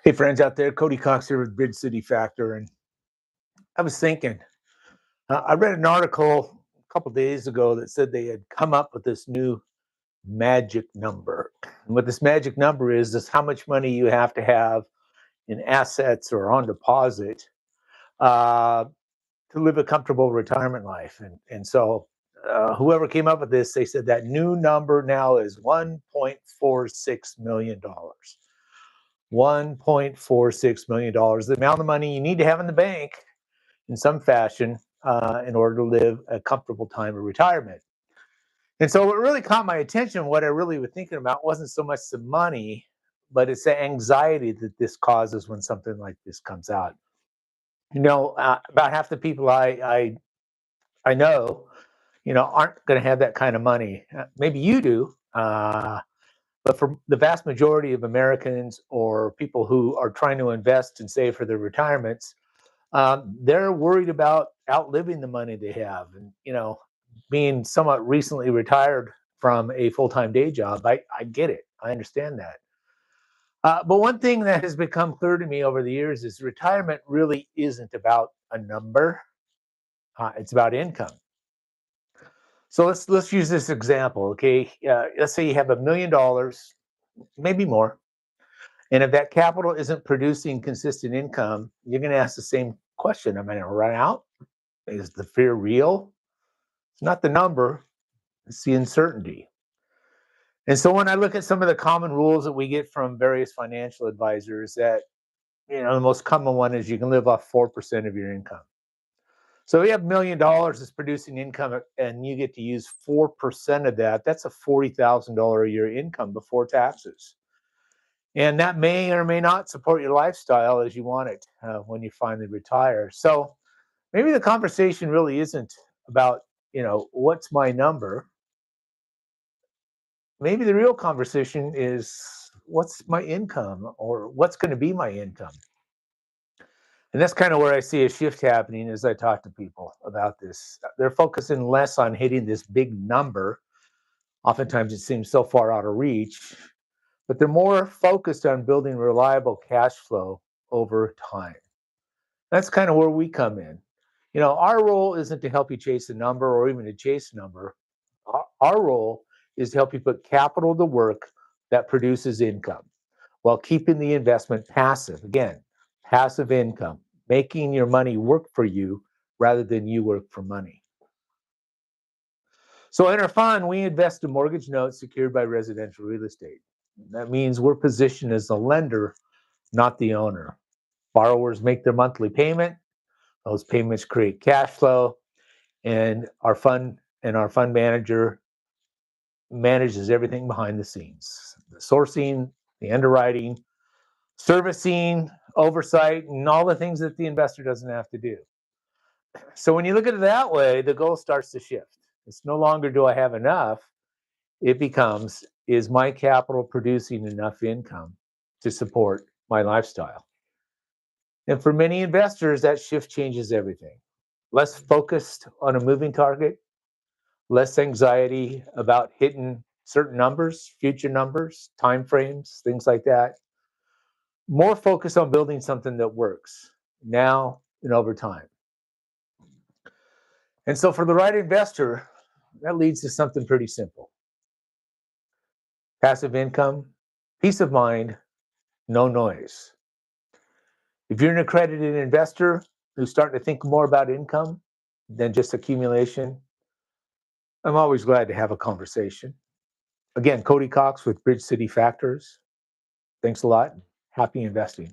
Hey, friends out there, Cody Cox here with Bridge City Factor. And I was thinking, I read an article a couple days ago that said they had come up with this new magic number. And what this magic number is how much money you have to have in assets or on deposit uh, to live a comfortable retirement life. And so whoever came up with this, they said that new number now is $1.46 million. $1.46 million, the amount of money you need to have in the bank in some fashion in order to live a comfortable time of retirement. And so what really caught my attention, what I really was thinking about wasn't so much the money, but it's the anxiety that this causes when something like this comes out. About half the people I know, aren't going to have that kind of money. Maybe you do. But for the vast majority of Americans or people who are trying to invest and save for their retirements, they're worried about outliving the money they have. And, being somewhat recently retired from a full-time day job, I get it. I understand that. But one thing that has become clear to me over the years is retirement really isn't about a number. It's about income. So let's use this example, okay? Let's say you have $1 million, maybe more. And if that capital isn't producing consistent income, you're going to ask the same question. Am I going to run out? Is the fear real? It's not the number, it's the uncertainty. And so when I look at some of the common rules that we get from various financial advisors, that, the most common one is you can live off 4% of your income. So we have $1 million that's producing income and you get to use 4% of that. That's a $40,000 a year income before taxes. And that may or may not support your lifestyle as you want it when you finally retire. So maybe the conversation really isn't about, what's my number? Maybe the real conversation is what's my income or what's going to be my income? And that's kind of where I see a shift happening as I talk to people about this. They're focusing less on hitting this big number. Oftentimes it seems so far out of reach, but they're more focused on building reliable cash flow over time. That's kind of where we come in. Our role isn't to help you chase a number or even to chase a number. Our role is to help you put capital to work that produces income while keeping the investment passive. Again, passive income, making your money work for you rather than you work for money. So in our fund, we invest in mortgage notes secured by residential real estate. That means we're positioned as the lender, not the owner. Borrowers make their monthly payment. Those payments create cash flow, and our fund manager manages everything behind the scenes: the sourcing, the underwriting, servicing, oversight, and all the things that the investor doesn't have to do. So when you look at it that way, the goal starts to shift. It's no longer do I have enough? It becomes, is my capital producing enough income to support my lifestyle? And for many investors, that shift changes everything. Less focused on a moving target, less anxiety about hitting certain numbers, future numbers, timeframes, things like that. More focus on building something that works now and over time. And so for the right investor, that leads to something pretty simple: passive income, peace of mind, no noise. If you're an accredited investor who's starting to think more about income than just accumulation, I'm always glad to have a conversation. Again, Cody Cox with Bridge City Factors. Thanks a lot. Happy investing.